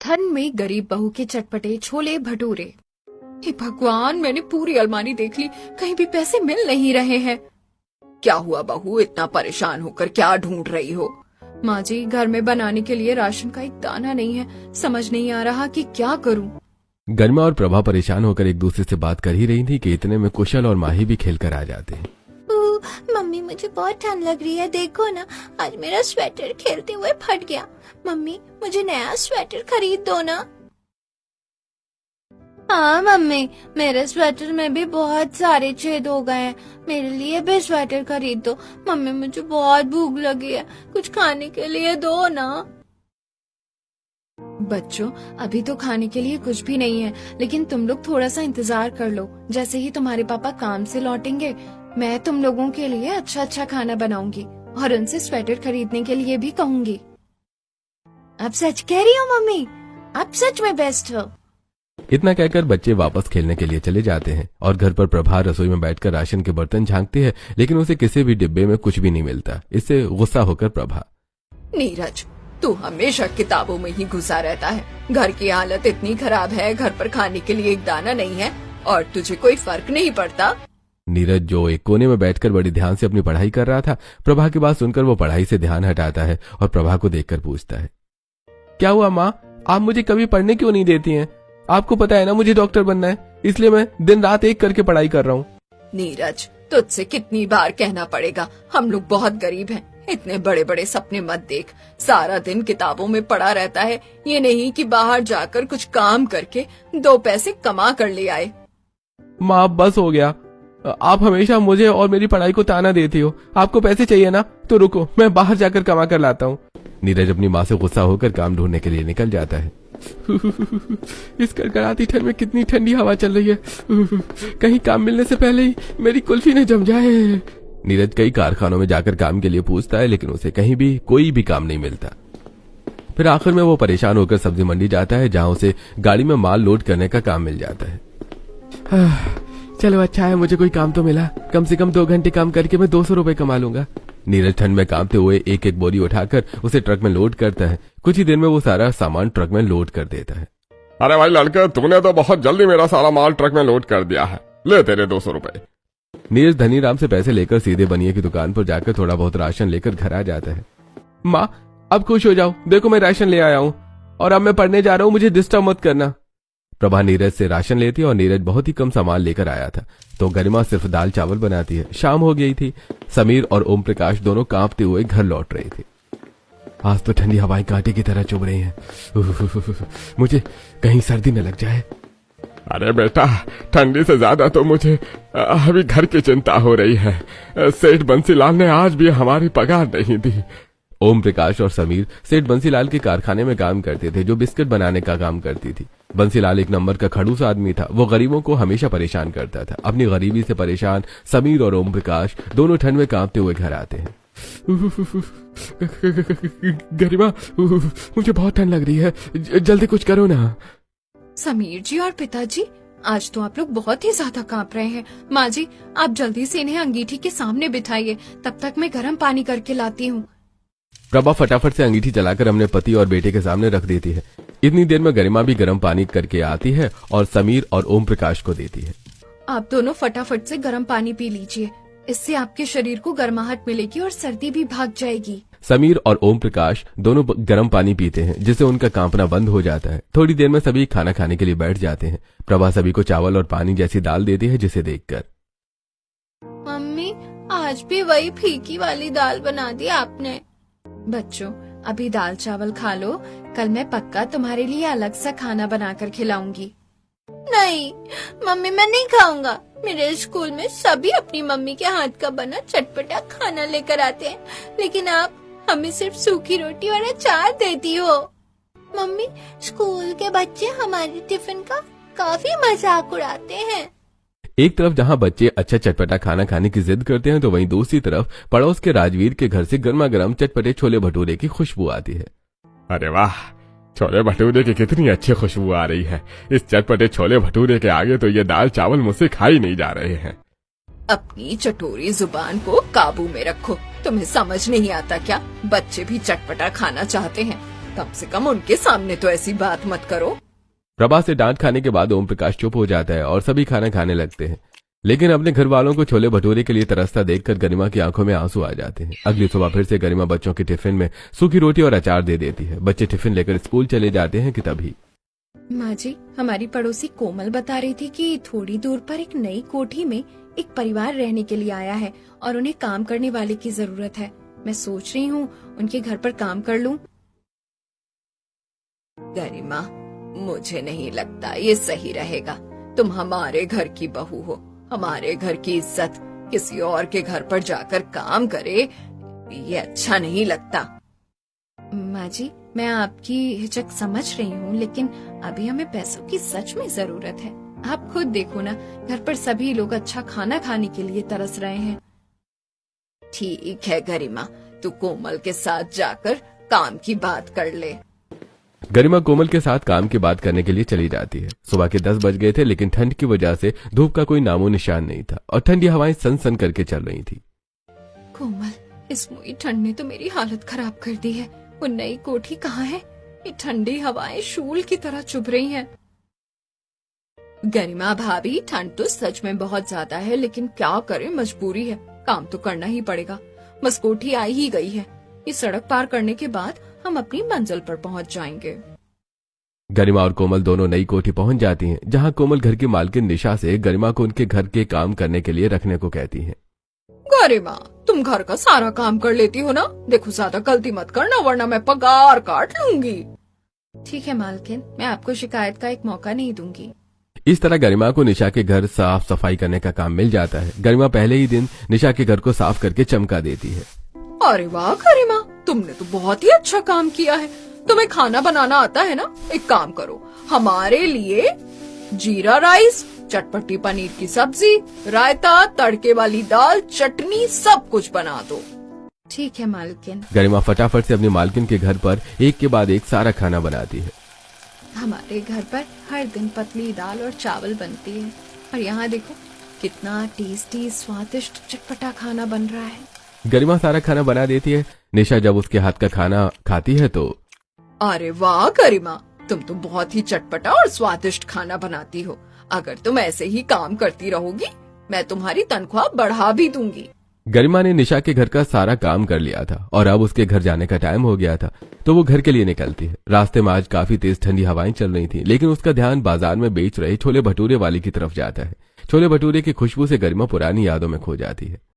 ठंड में गरीब बहू के चटपटे छोले भटूरे। हे भगवान, मैंने पूरी अलमारी देख ली, कहीं भी पैसे मिल नहीं रहे हैं। क्या हुआ बहू, इतना परेशान होकर क्या ढूंढ रही हो? माँ जी, घर में बनाने के लिए राशन का एक दाना नहीं है, समझ नहीं आ रहा कि क्या करूँ। गरिमा और प्रभा परेशान होकर एक दूसरे से बात कर ही रही थी कि इतने में कुशल और माही भी खेल कर आ जाते हैं। मम्मी, मुझे बहुत ठंड लग रही है, देखो ना, आज मेरा स्वेटर खेलते हुए फट गया। मम्मी, मुझे नया स्वेटर खरीद दो ना। हाँ मम्मी, मेरे स्वेटर में भी बहुत सारे छेद हो गए हैं, मेरे लिए भी स्वेटर खरीद दो। मम्मी, मुझे बहुत भूख लगी है, कुछ खाने के लिए दो ना। बच्चों, अभी तो खाने के लिए कुछ भी नहीं है, लेकिन तुम लोग थोड़ा सा इंतजार कर लो। जैसे ही तुम्हारे पापा काम से लौटेंगे, मैं तुम लोगों के लिए अच्छा अच्छा खाना बनाऊंगी और उनसे स्वेटर खरीदने के लिए भी कहूंगी। आप सच कह रही हो मम्मी, आप सच में बेस्ट हो। इतना कहकर बच्चे वापस खेलने के लिए चले जाते हैं और घर पर प्रभा रसोई में बैठकर राशन के बर्तन झांकती है, लेकिन उसे किसी भी डिब्बे में कुछ भी नहीं मिलता। इससे गुस्सा होकर प्रभा, नीरज, तू हमेशा किताबों में ही घुसा रहता है। घर की हालत इतनी खराब है, घर पर खाने के लिए एक दाना नहीं है और तुझे कोई फर्क नहीं पड़ता। नीरज, जो एक कोने में बैठकर बड़ी ध्यान से अपनी पढ़ाई कर रहा था, प्रभा की बात सुनकर वो पढ़ाई से ध्यान हटाता है और प्रभा को देखकर पूछता है, क्या हुआ माँ, आप मुझे कभी पढ़ने क्यों नहीं देती हैं? आपको पता है ना मुझे डॉक्टर बनना है, इसलिए मैं दिन रात एक करके पढ़ाई कर रहा हूँ। नीरज, तुझसे कितनी बार कहना पड़ेगा, हम लोग बहुत गरीब हैं, इतने बड़े बड़े सपने मत देख। सारा दिन किताबों में पड़ा रहता है, ये नहीं कि बाहर जाकर कुछ काम करके 2 पैसे कमा कर ले आए। माँ, बस हो गया, आप हमेशा मुझे और मेरी पढ़ाई को ताना देती हो। आपको पैसे चाहिए ना, तो रुको, मैं बाहर जाकर कमा कर लाता हूँ। नीरज अपनी माँ से गुस्सा होकर काम ढूंढने के लिए निकल जाता है। इस कड़कड़ाती ठंड में कितनी ठंडी हवा चल रही है, कहीं काम मिलने से पहले ही मेरी कुल्फी न जम जाए। नीरज कई कारखानों में जाकर काम के लिए पूछता है, लेकिन उसे कहीं भी कोई भी काम नहीं मिलता। फिर आखिर में वो परेशान होकर सब्जी मंडी जाता है, जहां उसे गाड़ी में माल लोड करने का काम मिल जाता है। चलो अच्छा है, मुझे कोई काम तो मिला, कम से कम 2 घंटे काम करके मैं 200 रुपए कमा लूंगा। नीरज ठंड में कांपते हुए एक एक बोरी उठाकर उसे ट्रक में लोड करता है। कुछ ही देर में वो सारा सामान ट्रक में लोड कर देता है। अरे भाई लड़के, तूने तो बहुत जल्दी मेरा सारा माल ट्रक में लोड कर दिया है, ले तेरे 200 रुपए। नीरज धनीराम से पैसे लेकर सीधे बनिए की दुकान पर जाकर थोड़ा बहुत राशन लेकर घर आ जाता है। माँ, अब खुश हो जाओ, देखो मैं राशन ले आया हूँ और अब मैं पढ़ने जा रहा हूँ, मुझे डिस्टर्ब मत करना। प्रभा नीरज से राशन लेती है और नीरज बहुत ही कम सामान लेकर आया था, तो गरिमा सिर्फ दाल चावल बनाती है। शाम हो गई थी। समीर और ओम प्रकाश दोनों कांपते हुए घर लौट रहे थे। आज तो ठंडी हवाएं कांटे की तरह चुभ रही हैं। मुझे कहीं सर्दी न लग जाए। अरे बेटा, ठंडी से ज्यादा तो मुझे अभी घर की चिंता हो रही है। सेठ बंसीलाल ने आज भी हमारी पगार नहीं दी। ओम प्रकाश और समीर सेठ बंसीलाल के कारखाने में काम करते थे, जो बिस्किट बनाने का काम करती थी। बंसीलाल एक नंबर का खड़ूस आदमी था, वो गरीबों को हमेशा परेशान करता था। अपनी गरीबी से परेशान समीर और ओम प्रकाश दोनों ठंड में कांपते हुए घर आते हैं। गरिमा, मुझे बहुत ठंड लग रही है, जल्दी कुछ करो ना। समीर जी और पिताजी, आज तो आप लोग बहुत ही ज्यादा कांप रहे हैं। माँ जी, आप जल्दी से इन्हें अंगीठी के सामने बिठाइए, तब तक मैं गर्म पानी करके लाती हूँ। प्रभा फटाफट से अंगीठी जलाकर अपने पति और बेटे के सामने रख देती है। इतनी देर में गरिमा भी गर्म पानी करके आती है और समीर और ओम प्रकाश को देती है। आप दोनों फटाफट से गर्म पानी पी लीजिए, इससे आपके शरीर को गर्माहट मिलेगी और सर्दी भी भाग जाएगी। समीर और ओम प्रकाश दोनों गर्म पानी पीते हैं, जिससे उनका कांपना बंद हो जाता है। थोड़ी देर में सभी खाना खाने के लिए बैठ जाते हैं। प्रभा सभी को चावल और पानी जैसी दाल देती है, जिसे देखकर, मम्मी, आज भी वही फीकी वाली दाल बना दी आपने। बच्चों, अभी दाल चावल खा लो, कल मैं पक्का तुम्हारे लिए अलग सा खाना बनाकर खिलाऊंगी। नहीं मम्मी, मैं नहीं खाऊंगा। मेरे स्कूल में सभी अपनी मम्मी के हाथ का बना चटपटा खाना लेकर आते हैं, लेकिन आप हमें सिर्फ सूखी रोटी और अचार देती हो। मम्मी, स्कूल के बच्चे हमारे टिफिन का काफी मजाक उड़ाते हैं। एक तरफ जहां बच्चे अच्छा चटपटा खाना खाने की जिद करते हैं, तो वहीं दूसरी तरफ पड़ोस के राजवीर के घर से गर्मा गर्म चटपटे छोले भटूरे की खुशबू आती है। अरे वाह, छोले भटूरे की कितनी अच्छी खुशबू आ रही है। इस चटपटे छोले भटूरे के आगे तो ये दाल चावल मुझसे खाई नहीं जा रहे हैं। अपनी चटोरी जुबान को काबू में रखो, तुम्हें समझ नहीं आता क्या? बच्चे भी चटपटा खाना चाहते हैं। कम से कम उनके सामने तो ऐसी बात मत करो। प्रभा से डांट खाने के बाद ओम प्रकाश चुप हो जाता है और सभी खाना खाने लगते हैं। लेकिन अपने घर वालों को छोले भटूरे के लिए तरसता देखकर गरिमा की आंखों में आंसू आ जाते हैं। अगली सुबह फिर से गरिमा बच्चों के टिफिन में सूखी रोटी और अचार दे देती है। बच्चे टिफिन लेकर स्कूल चले जाते हैं कि तभी माँ जी, हमारी पड़ोसी कोमल बता रही थी कि थोड़ी दूर पर एक नई कोठी में एक परिवार रहने के लिए आया है और उन्हें काम करने वाले की जरूरत है। मैं सोच रही हूँ उनके घर पर काम कर लूँ। गरिमा, मुझे नहीं लगता ये सही रहेगा। तुम हमारे घर की बहू हो, हमारे घर की इज्जत किसी और के घर पर जाकर काम करे, ये अच्छा नहीं लगता। माँ जी, मैं आपकी हिचक समझ रही हूँ, लेकिन अभी हमें पैसों की सच में जरूरत है। आप खुद देखो ना, घर पर सभी लोग अच्छा खाना खाने के लिए तरस रहे हैं। ठीक है गरिमा, तू कोमल के साथ जाकर काम की बात कर ले। गरिमा कोमल के साथ काम की बात करने के लिए चली जाती है। सुबह के 10 बज गए थे, लेकिन ठंड की वजह से धूप का कोई नामो निशान नहीं था और ठंडी हवाएं सन सन करके चल रही थी। कोमल, इस मुई ठंड ने तो मेरी हालत खराब कर दी है। वो नई कोठी कहाँ है? ये ठंडी हवाएं शूल की तरह चुभ रही हैं। गरिमा भाभी, ठंड तो सच में बहुत ज्यादा है, लेकिन क्या करें, मजबूरी है, काम तो करना ही पड़ेगा। बस कोठी आई ही गई है, इस सड़क पार करने के बाद हम अपनी मंजिल पर पहुंच जाएंगे। गरिमा और कोमल दोनों नई कोठी पहुंच जाती हैं, जहां कोमल घर की मालकिन निशा से गरिमा को उनके घर के काम करने के लिए रखने को कहती है। गरिमा, तुम घर का सारा काम कर लेती हो ना? देखो, ज्यादा गलती मत करना वरना मैं पगार काट लूंगी। ठीक है मालकिन, मैं आपको शिकायत का एक मौका नहीं दूंगी। इस तरह गरिमा को निशा के घर साफ सफाई करने का काम मिल जाता है। गरिमा पहले ही दिन निशा के घर को साफ करके चमका देती है। अरे वाह गरिमा, तुमने तो बहुत ही अच्छा काम किया है। तुम्हें खाना बनाना आता है ना? एक काम करो, हमारे लिए जीरा राइस, चटपटी पनीर की सब्जी, रायता, तड़के वाली दाल, चटनी, सब कुछ बना दो। ठीक है मालकिन। गरिमा फटाफट से अपनी मालकिन के घर पर एक के बाद एक सारा खाना बनाती है। हमारे घर पर हर दिन पतली दाल और चावल बनती है, और यहाँ देखो कितना टेस्टी, स्वादिष्ट, चटपटा खाना बन रहा है। गरिमा सारा खाना बना देती है। निशा जब उसके हाथ का खाना खाती है तो अरे वाह गरिमा, तुम तो बहुत ही चटपटा और स्वादिष्ट खाना बनाती हो। अगर तुम ऐसे ही काम करती रहोगी, मैं तुम्हारी तनख्वाह बढ़ा भी दूंगी। गरिमा ने निशा के घर का सारा काम कर लिया था और अब उसके घर जाने का टाइम हो गया था, तो वो घर के लिए निकलती है। रास्ते में आज काफी तेज ठंडी हवाएं चल रही थी, लेकिन उसका ध्यान बाजार में बेच रहे छोले भटूरे वाली की तरफ जाता है। छोले भटूरे की खुशबू से गरिमा पुरानी यादों में खो जाती है।